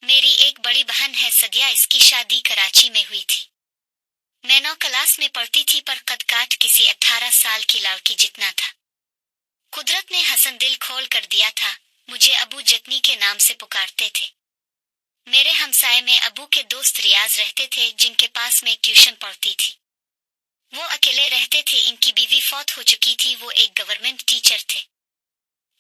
मेरी एक बड़ी बहन है सदिया, इसकी शादी कराची में हुई थी। मैं 9 क्लास में पढ़ती थी पर कद काठ किसी 18 साल की लड़की जितना था। कुदरत ने हसन दिल खोल कर दिया था। मुझे अबू जतनी के नाम से पुकारते थे। मेरे हमसाए में अबू के दोस्त रियाज रहते थे जिनके पास मैं ट्यूशन पढ़ती थी। वो अकेले रहते थे, इनकी बीवी फौत हो चुकी थी। वो एक गवर्नमेंट टीचर थे।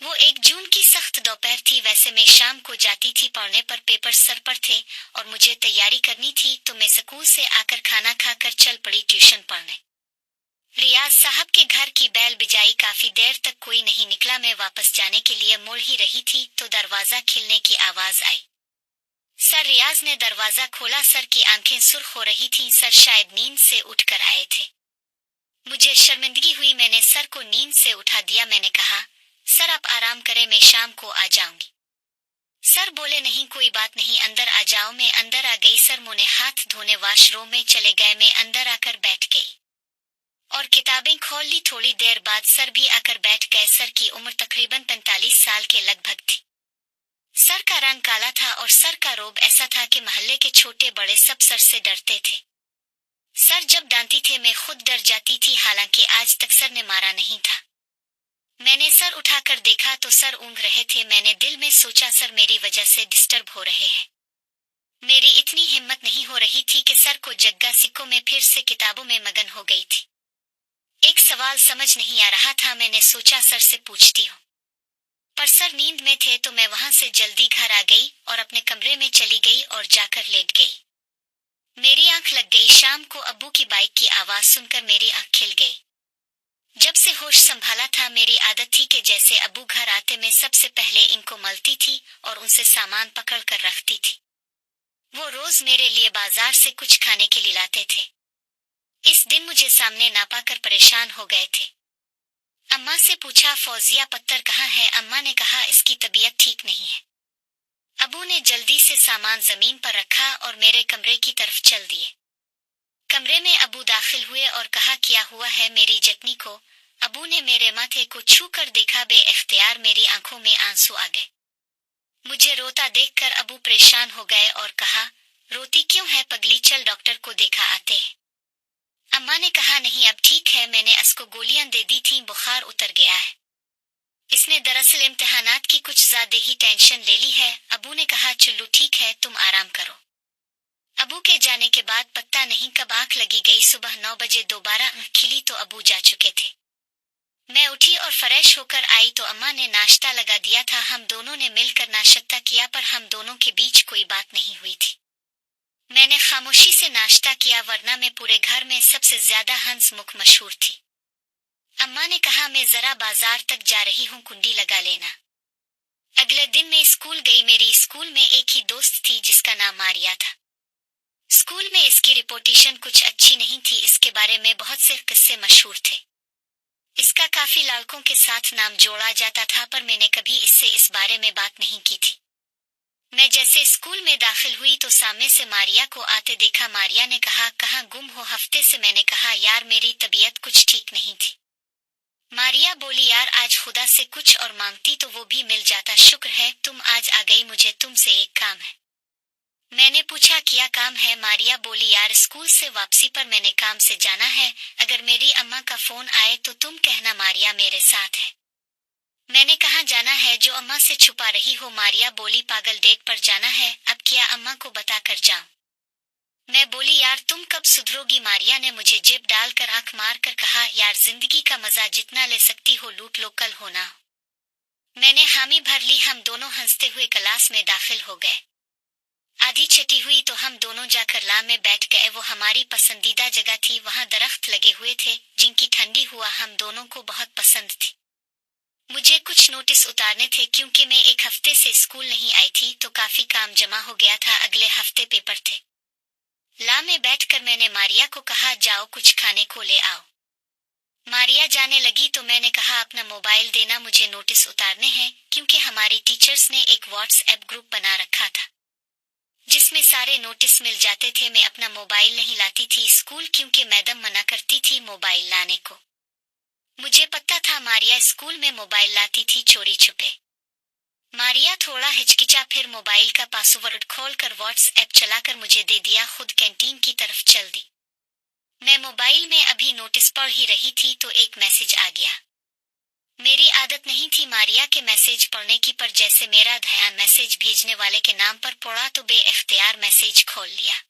वो 1 जून की सख्त दोपहर थी। वैसे मैं शाम को जाती थी पढ़ने पर पेपर सर पर थे और मुझे तैयारी करनी थी, तो मैं स्कूल से आकर खाना खाकर चल पड़ी ट्यूशन पढ़ने। रियाज साहब के घर की बैल बिजाई, काफी देर तक कोई नहीं निकला। मैं वापस जाने के लिए मुड़ ही रही थी तो दरवाजा खिलने की आवाज आई। सर रियाज ने दरवाजा खोला। सर की आंखें सुर्ख हो रही थीं। सर शायद नींद से उठकर आए थे। मुझे शर्मिंदगी हुई, मैंने सर को नींद से उठा दिया। मैंने कहा, सर आप आराम करें, मैं शाम को आ जाऊंगी। सर बोले, नहीं कोई बात नहीं, अंदर आ जाओ। मैं अंदर आ गई। सर मुंह हाथ धोने वॉशरूम में चले गए। मैं अंदर आकर बैठ गई और किताबें खोल ली। थोड़ी देर बाद सर भी आकर बैठ गए। सर की उम्र तकरीबन 45 साल के लगभग थी। सर का रंग काला था और सर का रोब ऐसा था कि मोहल्ले के छोटे बड़े सब सर से डरते थे। सर जब डांटती थे मैं खुद डर जाती थी, हालांकि आज तक सर ने मारा नहीं था। मैंने सर उठाकर देखा तो सर ऊँघ रहे थे। मैंने दिल में सोचा, सर मेरी वजह से डिस्टर्ब हो रहे हैं। मेरी इतनी हिम्मत नहीं हो रही थी कि सर को जग्गा सिक्कों में फिर से किताबों में मगन हो गई थी। एक सवाल समझ नहीं आ रहा था। मैंने सोचा सर से पूछती हूँ, पर सर नींद में थे तो मैं वहां से जल्दी घर आ गई और अपने कमरे में चली गई और जाकर लेट गई। मेरी आंख लग गई। शाम को अब्बू की बाइक की आवाज सुनकर मेरी आंख खिल गई। जब से होश संभाला था मेरी आदत थी कि जैसे अब्बू घर आते मैं सबसे पहले इनको मलती थी और उनसे सामान पकड़ कर रखती थी। वो रोज मेरे लिए बाजार से कुछ खाने के लिए लाते थे। इस दिन मुझे सामने ना पाकर परेशान हो गए थे। अम्मा से पूछा, फौजिया पत्तर कहाँ है? अम्मा ने कहा, इसकी तबीयत ठीक नहीं है। अबू ने जल्दी से सामान जमीन पर रखा और मेरे कमरे की तरफ चल दिए। कमरे में अबू दाखिल हुए और कहा, क्या हुआ है मेरी जतनी को? अबू ने मेरे माथे को छू कर देखा। बे-इख्तियार मेरी आंखों में आंसू आ गए। मुझे रोता देखकर अबू परेशान हो गए और कहा, रोती क्यों है पगली, चल डॉक्टर को देखा आते हैं। अम्मा ने कहा, नहीं अब ठीक है, मैंने इसको गोलियां दे दी थी, बुखार उतर गया है। इसने दरअसल इम्तिहानात की कुछ ज्यादा ही टेंशन ले ली है। अबू ने कहा, चलो ठीक है, तुम आराम करो। अबू के जाने के बाद पता नहीं कब आंख लगी गई। सुबह 9 बजे दोबारा आंख खिली तो अबू जा चुके थे। मैं उठी और फ्रेश होकर आई तो अम्मा ने नाश्ता लगा दिया था। हम दोनों ने मिलकर नाश्ता किया, पर हम दोनों के बीच कोई बात नहीं हुई थी। मैंने खामोशी से नाश्ता किया, वरना मैं पूरे घर में सबसे ज्यादा हंसमुख मशहूर थी। अम्मा ने कहा, मैं जरा बाजार तक जा रही हूँ, कुंडी लगा लेना। अगले दिन मैं स्कूल गई। मेरी स्कूल में एक ही दोस्त थी जिसका नाम मारिया था। स्कूल में इसकी रिपोर्टेशन कुछ अच्छी नहीं थी। इसके बारे में बहुत से किस्से मशहूर थे। इसका काफी लड़कों के साथ नाम जोड़ा जाता था, पर मैंने कभी इससे इस बारे में बात नहीं की थी। मैं जैसे स्कूल में दाखिल हुई तो सामने से मारिया को आते देखा। मारिया ने कहा, कहाँ गुम हो हफ्ते से? मैंने कहा, यार मेरी तबीयत कुछ ठीक नहीं थी। मारिया बोली, यार आज खुदा से कुछ और मांगती तो वो भी मिल जाता। शुक्र है तुम आज आ गई, मुझे तुमसे एक काम है। मैंने पूछा, क्या काम है? मारिया बोली, यार स्कूल से वापसी पर मैंने काम से जाना है। अगर मेरी अम्मा का फोन आए तो तुम कहना मारिया मेरे साथ है। मैंने कहा, जाना है जो अम्मा से छुपा रही हो? मारिया बोली, पागल डेट पर जाना है, अब क्या अम्मा को बता कर जाऊं? मैं बोली, यार तुम कब सुधरोगी? मारिया ने मुझे जेब डालकर आंख मार कर कहा, यार जिंदगी का मजा जितना ले सकती हो लूट लो, कल होना। मैंने हामी भर ली। हम दोनों हंसते हुए क्लास में दाखिल हो गए। आधी छठी हुई तो हम दोनों जाकर ला में बैठ गए। वो हमारी पसंदीदा जगह थी। वहां दरख्त लगे हुए थे जिनकी ठंडी हुआ हम दोनों को बहुत पसंद थी। मुझे कुछ नोटिस उतारने थे क्योंकि मैं एक हफ्ते से स्कूल नहीं आई थी, तो काफी काम जमा हो गया था। अगले हफ्ते पेपर थे। ला में बैठकर मैंने मारिया को कहा, जाओ कुछ खाने को ले आओ। मारिया जाने लगी तो मैंने कहा, अपना मोबाइल देना, मुझे नोटिस उतारने हैं, क्योंकि हमारी टीचर्स ने एक व्हाट्सएप ग्रुप बना रखा था जिसमें सारे नोटिस मिल जाते थे। मैं अपना मोबाइल नहीं लाती थी स्कूल, क्योंकि मैडम मना करती थी मोबाइल लाने को। मुझे पता था मारिया स्कूल में मोबाइल लाती थी चोरी छुपे। मारिया थोड़ा हिचकिचा, फिर मोबाइल का पासवर्ड खोलकर व्हाट्सएप चलाकर मुझे दे दिया, खुद कैंटीन की तरफ चल दी। मैं मोबाइल में अभी नोटिस पढ़ ही रही थी तो एक मैसेज आ गया। मेरी आदत नहीं थी मारिया के मैसेज पढ़ने की, पर जैसे मेरा ध्यान मैसेज भेजने वाले के नाम पर पड़ा तो बेइख्तियार मैसेज खोल लिया।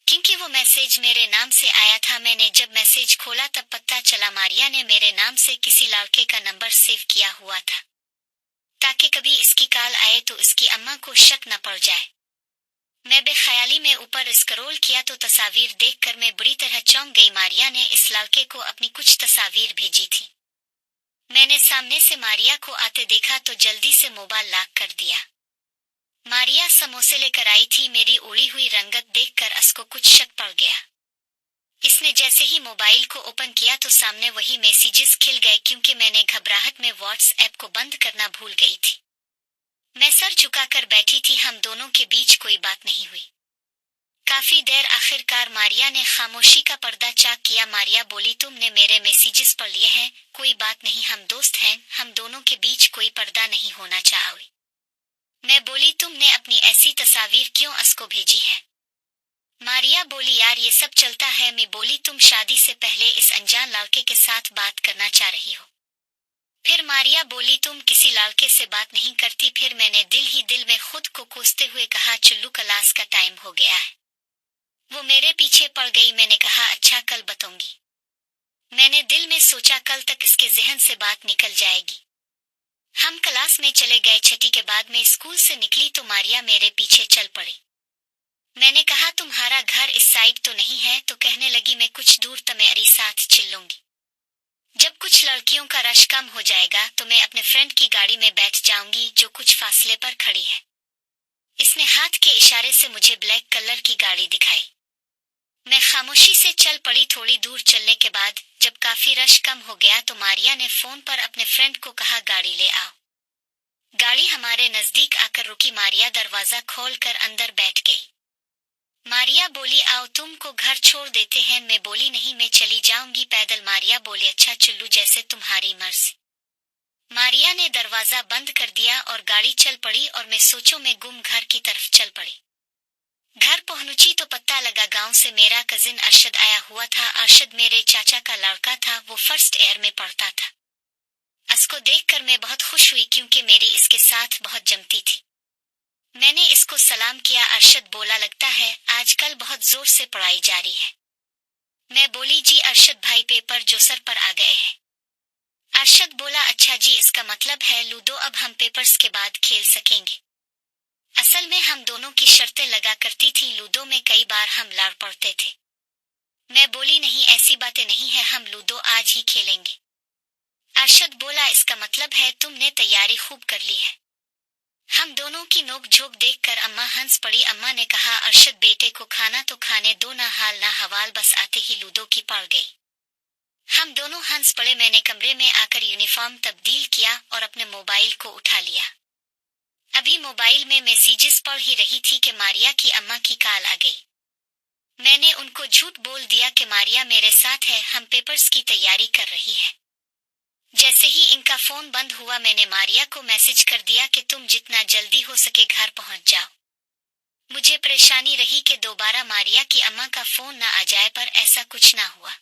क्योंकि वो मैसेज मेरे नाम से आया था, मैंने जब मैसेज खोला तब पता चला मारिया ने मेरे नाम से किसी लड़के का नंबर सेव किया हुआ था, ताकि कभी इसकी कॉल आए तो इसकी अम्मा को शक न पड़ जाए। मैं बेख्याली में ऊपर स्क्रॉल किया तो तस्वीर देखकर मैं बुरी तरह चौंक गई। मारिया ने इस लड़के को अपनी कुछ तस्वीर भेजी थी। मैंने सामने से मारिया को आते देखा तो जल्दी से मोबाइल लॉक कर दिया। मारिया समोसे लेकर आई थी। मेरी उड़ी हुई रंगत देखकर उसको कुछ शक पड़ गया। इसने जैसे ही मोबाइल को ओपन किया तो सामने वही मैसेजेस खिल गए, क्योंकि मैंने घबराहट में व्हाट्सएप को बंद करना भूल गई थी। मैं सर झुकाकर बैठी थी, हम दोनों के बीच कोई बात नहीं हुई। काफी देर आखिरकार मारिया ने खामोशी का पर्दा चाक किया। मारिया बोली, तुमने मेरे मैसेजेस पढ़ लिए हैं, कोई बात नहीं, हम दोस्त हैं, हम दोनों के बीच कोई पर्दा नहीं होना चाहिए। मैं बोली, तुमने अपनी ऐसी तस्वीर क्यों उसको भेजी है? मारिया बोली, यार ये सब चलता है। मैं बोली, तुम शादी से पहले इस अनजान लड़के के साथ बात करना चाह रही हो। फिर मारिया बोली, तुम किसी लड़के से बात नहीं करती। फिर मैंने दिल ही दिल में खुद को कोसते हुए कहा, चुल्लू क्लास का टाइम हो गया है। वो मेरे पीछे पड़ गई। मैंने कहा, अच्छा कल बताऊंगी। मैंने दिल में सोचा कल तक इसके जहन से बात निकल जाएगी। हम क्लास में चले गए। छठी के बाद मैं स्कूल से निकली तो मारिया मेरे पीछे चल पड़ी। मैंने कहा, तुम्हारा घर इस साइड तो नहीं है? तो कहने लगी, मैं कुछ दूर तुम्हारी साथ चलूंगी। जब कुछ लड़कियों का रश कम हो जाएगा तो मैं अपने फ्रेंड की गाड़ी में बैठ जाऊंगी जो कुछ फासले पर खड़ी है। इसने हाथ के इशारे से मुझे ब्लैक कलर की गाड़ी दिखाई। मैं खामोशी से चल पड़ी। थोड़ी दूर चलने के बाद जब काफी रश कम हो गया तो मारिया ने फोन पर अपने फ्रेंड को कहा, गाड़ी ले आओ। गाड़ी हमारे नजदीक आकर रुकी। मारिया दरवाजा खोलकर अंदर बैठ गई। मारिया बोली, आओ तुमको घर छोड़ देते हैं। मैं बोली, नहीं, मैं चली जाऊंगी पैदल। मारिया बोली, अच्छा चुल्लू, जैसे तुम्हारी मर्जी। मारिया ने दरवाजा बंद कर दिया और गाड़ी चल पड़ी और मैं सोचों में गुम घर की तरफ चल पड़ी। घर पहुंची तो पता लगा गांव से मेरा कजिन अरशद आया हुआ था। अरशद मेरे चाचा का लड़का था, वो फर्स्ट ईयर में पढ़ता था। उसको देखकर मैं बहुत खुश हुई क्योंकि मेरी इसके साथ बहुत जमती थी। मैंने इसको सलाम किया। अरशद बोला, लगता है आजकल बहुत जोर से पढ़ाई जारी है। मैं बोली, जी अरशद भाई, पेपर जो सर पर आ गए हैं। अरशद बोला, अच्छा जी, इसका मतलब है लूडो अब हम पेपर्स के बाद खेल सकेंगे। असल में हम दोनों की शर्तें लगा करती थी। लूडो में कई बार हम लड़ पड़ते थे। मैं बोली, नहीं, ऐसी बातें नहीं है, हम लूडो आज ही खेलेंगे। अरशद बोला, इसका मतलब है तुमने तैयारी खूब कर ली है। हम दोनों की नोक झोंक देखकर अम्मा हंस पड़ी। अम्मा ने कहा, अरशद बेटे को खाना तो खाने दो, ना हाल ना हवाल। बस आते ही लूडो की पड़ गई। हम दोनों हंस पड़े। मैंने कमरे में आकर यूनिफॉर्म तब्दील किया और अपने मोबाइल को उठा लिया। अभी मोबाइल में मैसेजेस पढ़ ही रही थी कि मारिया की अम्मा की कॉल आ गई। मैंने उनको झूठ बोल दिया कि मारिया मेरे साथ है, हम पेपर्स की तैयारी कर रही है। जैसे ही इनका फोन बंद हुआ मैंने मारिया को मैसेज कर दिया कि तुम जितना जल्दी हो सके घर पहुंच जाओ। मुझे परेशानी रही कि दोबारा मारिया की अम्मा का फोन न आ जाए, पर ऐसा कुछ ना हुआ।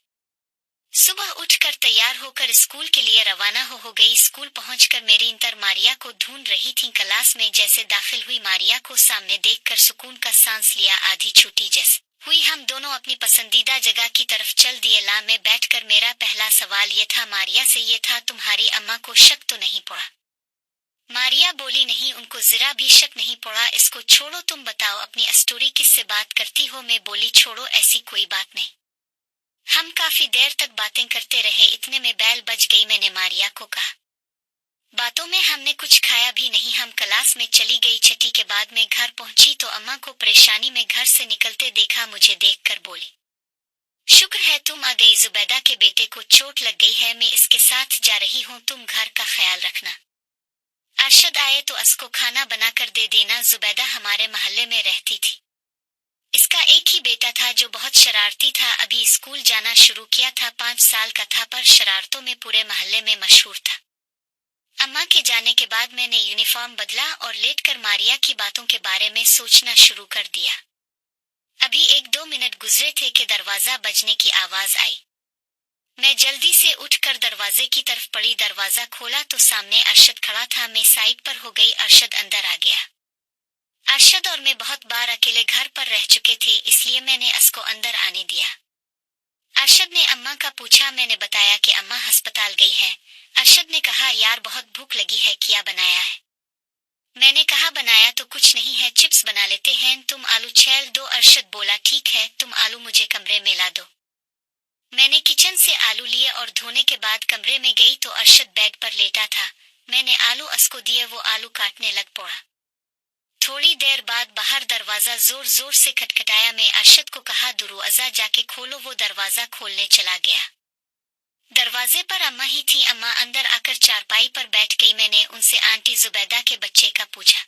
सुबह उठकर तैयार होकर स्कूल के लिए रवाना हो गई। स्कूल पहुंचकर मेरी इंटर मारिया को ढूंढ रही थी। क्लास में जैसे दाखिल हुई मारिया को सामने देखकर सुकून का सांस लिया। आधी छुट्टी जैसे हुई हम दोनों अपनी पसंदीदा जगह की तरफ चल दिए। ला में बैठकर मेरा पहला सवाल ये था मारिया से, ये था, तुम्हारी अम्मा को शक तो नहीं पड़ा? मारिया बोली, नहीं, उनको जरा भी शक नहीं पड़ा। इसको छोड़ो, तुम बताओ अपनी स्टोरी, किससे बात करती हो? मैं बोली, छोड़ो, ऐसी कोई बात नहीं। हम काफी देर तक बातें करते रहे। इतने में बेल बज गई। मैंने मारिया को कहा, बातों में हमने कुछ खाया भी नहीं। हम क्लास में चली गई। छठी के बाद मैं घर पहुंची तो अम्मा को परेशानी में घर से निकलते देखा। मुझे देखकर बोली, शुक्र है तुम आ गई। जुबैदा के बेटे को चोट लग गई है, मैं इसके साथ जा रही हूँ, तुम घर का ख्याल रखना। अरशद आए तो उसको खाना बनाकर दे देना। जुबैदा हमारे मोहल्ले में रहती थी। इसका एक ही बेटा था जो बहुत शरारती था। अभी स्कूल जाना शुरू किया था, 5 साल का था, पर शरारतों में पूरे मोहल्ले में मशहूर था। अम्मा के जाने के बाद मैंने यूनिफॉर्म बदला और लेटकर मारिया की बातों के बारे में सोचना शुरू कर दिया। अभी 1-2 मिनट गुजरे थे कि दरवाजा बजने की आवाज आई। मैं जल्दी से उठकर दरवाजे की तरफ पड़ी। दरवाजा खोला तो सामने अरशद खड़ा था। मैं साइड पर हो गई। अरशद अंदर आ गया। अरशद और मैं बहुत बार अकेले घर पर रह चुके थे, इसलिए मैंने उसको अंदर आने दिया। अरशद ने अम्मा का पूछा। मैंने बताया कि अम्मा अस्पताल गई है। अरशद ने कहा, यार बहुत भूख लगी है, क्या बनाया है? मैंने कहा, बनाया तो कुछ नहीं है, चिप्स बना लेते हैं, तुम आलू छील दो। अरशद बोला, ठीक है, तुम आलू मुझे कमरे में ला दो। मैंने किचन से आलू लिए और धोने के बाद कमरे में गई तो अरशद बेड पर लेटा था। मैंने आलू उसको दिए, वो आलू काटने लग पड़ा। थोड़ी देर बाद बाहर दरवाजा जोर जोर से खटखटाया। मैं अरशद को कहा, दरवाजा जाके खोलो। वो दरवाजा खोलने चला गया। दरवाजे पर अम्मा ही थी। अम्मा अंदर आकर चारपाई पर बैठ गई। मैंने उनसे आंटी जुबैदा के बच्चे का पूछा।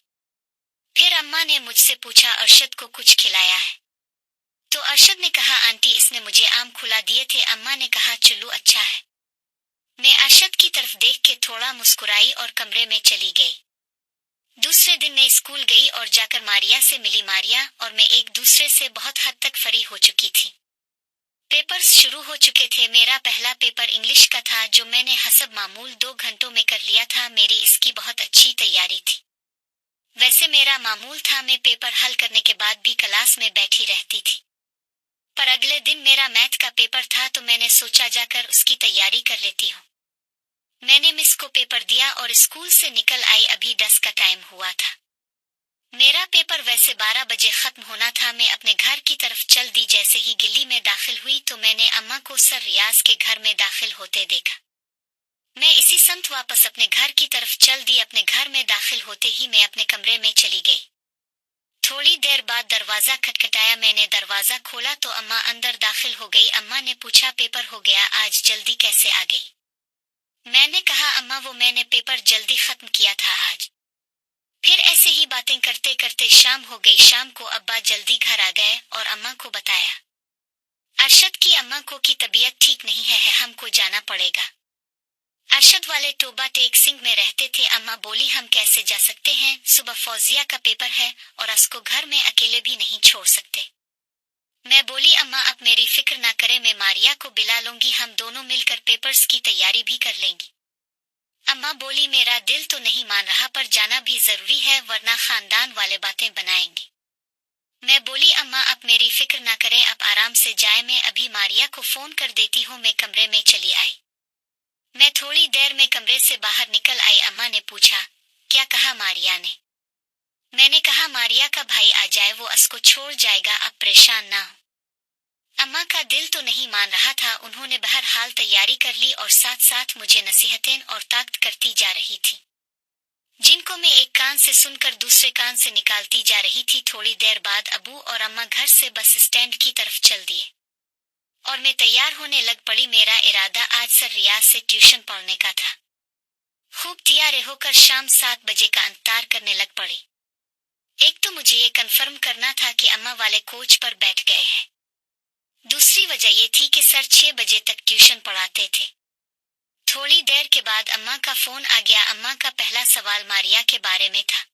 फिर अम्मा ने मुझसे पूछा, अरशद को कुछ खिलाया है? तो अरशद ने कहा, आंटी इसने मुझे आम खुला दिए थे। अम्मा ने कहा, चलो अच्छा है। मैं अरशद की तरफ देख के थोड़ा मुस्कुराई और कमरे में चली गई। दूसरे दिन मैं स्कूल गई और जाकर मारिया से मिली। मारिया और मैं एक दूसरे से बहुत हद तक फ्री हो चुकी थी। पेपर्स शुरू हो चुके थे। मेरा पहला पेपर इंग्लिश का था, जो मैंने हसब मामूल 2 घंटों में कर लिया था। मेरी इसकी बहुत अच्छी तैयारी थी। वैसे मेरा मामूल था, मैं पेपर हल करने के बाद भी क्लास में बैठी रहती थी। पर अगले दिन मेरा मैथ का पेपर था तो मैंने सोचा जाकर उसकी तैयारी कर लेती हूँ। मैंने मिस को पेपर दिया और स्कूल से निकल आई। अभी 10 का टाइम हुआ था। मेरा पेपर वैसे 12 बजे खत्म होना था। मैं अपने घर की तरफ चल दी। जैसे ही गली में दाखिल हुई तो मैंने अम्मा को सर रियाज के घर में दाखिल होते देखा। मैं इसी संत वापस अपने घर की तरफ चल दी। अपने घर में दाखिल होते ही मैं अपने कमरे में चली गई। थोड़ी देर बाद दरवाजा खटखटाया। मैंने दरवाजा खोला तो अम्मा अंदर दाखिल हो गई। अम्मा ने पूछा, पेपर हो गया, आज जल्दी कैसे आ गई? मैंने कहा, अम्मा वो मैंने पेपर जल्दी खत्म किया था आज। फिर ऐसे ही बातें करते करते शाम हो गई। शाम को अब्बा जल्दी घर आ गए और अम्मा को बताया, अरशद की अम्मा को की तबीयत ठीक नहीं है, हमको जाना पड़ेगा। अरशद वाले टोबा टेक सिंह में रहते थे। अम्मा बोली, हम कैसे जा सकते हैं, सुबह फौजिया का पेपर है और उसको घर में अकेले भी नहीं छोड़ सकते। मैं बोली, अम्मा अब मेरी फिक्र ना करें, मैं मारिया को बुला लूंगी, हम दोनों मिलकर पेपर्स की तैयारी भी कर लेंगी। अम्मा बोली, मेरा दिल तो नहीं मान रहा पर जाना भी जरूरी है, वरना खानदान वाले बातें बनाएंगे। मैं बोली, अम्मा अब मेरी फिक्र ना करें, अब आराम से जाए, मैं अभी मारिया को फोन कर देती हूँ। मैं कमरे में चली आई। मैं थोड़ी देर में कमरे से बाहर निकल आई। अम्मा ने पूछा, क्या कहा मारिया ने? मैंने कहा, मारिया का भाई आ जाए, वो उसको छोड़ जाएगा, अब परेशान ना हो। अम्मा का दिल तो नहीं मान रहा था। उन्होंने बहरहाल तैयारी कर ली और साथ साथ मुझे नसीहतें और ताकत करती जा रही थी, जिनको मैं एक कान से सुनकर दूसरे कान से निकालती जा रही थी। थोड़ी देर बाद अबू और अम्मा घर से बस स्टैंड की तरफ चल दिए और मैं तैयार होने लग पड़ी। मेरा इरादा आज सर रियाज से ट्यूशन पढ़ने का था। खूब तैयार होकर शाम 7 बजे का इंतजार करने लग पड़ी। एक तो मुझे ये कंफर्म करना था कि अम्मा वाले कोच पर बैठ गए हैं। दूसरी वजह ये थी कि सर 6 बजे तक ट्यूशन पढ़ाते थे। थोड़ी देर के बाद अम्मा का फोन आ गया। अम्मा का पहला सवाल मारिया के बारे में था।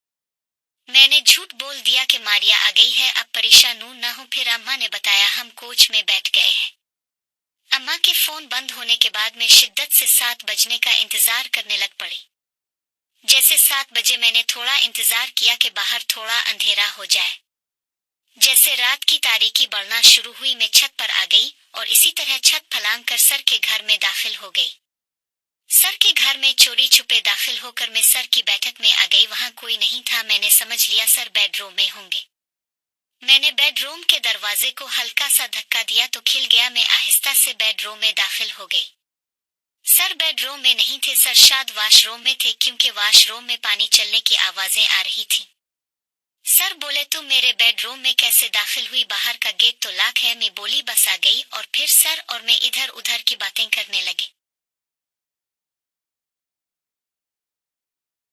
मैंने झूठ बोल दिया कि मारिया आ गई है, अब परेशान ना हो। फिर अम्मा ने बताया, हम कोच में बैठ गए हैं। अम्मा के फोन बंद होने के बाद मैं शिद्दत से 7 बजने का इंतजार करने लग पड़ी। जैसे 7 बजे मैंने थोड़ा इंतजार किया कि बाहर थोड़ा अंधेरा हो जाए। जैसे रात की तारीकी बढ़ना शुरू हुई, मैं छत पर आ गई और इसी तरह छत फलांग कर सर के घर में दाखिल हो गई। सर के घर में चोरी छुपे दाखिल होकर मैं सर की बैठक में आ गई। वहां कोई नहीं था। मैंने समझ लिया सर बेडरूम में होंगे। मैंने बेडरूम के दरवाजे को हल्का सा धक्का दिया तो खिल गया। मैं आहिस्ता से बेडरूम में दाखिल हो गई। सर बेडरूम में नहीं थे, सर शायद वॉशरूम में थे, क्योंकि वॉशरूम में पानी चलने की आवाजें आ रही थी। सर बोले, तुम मेरे बेडरूम में कैसे दाखिल हुई, बाहर का गेट तो लॉक है। मैं बोली, बस आ गई। और फिर सर और मैं इधर उधर की बातें करने लगे।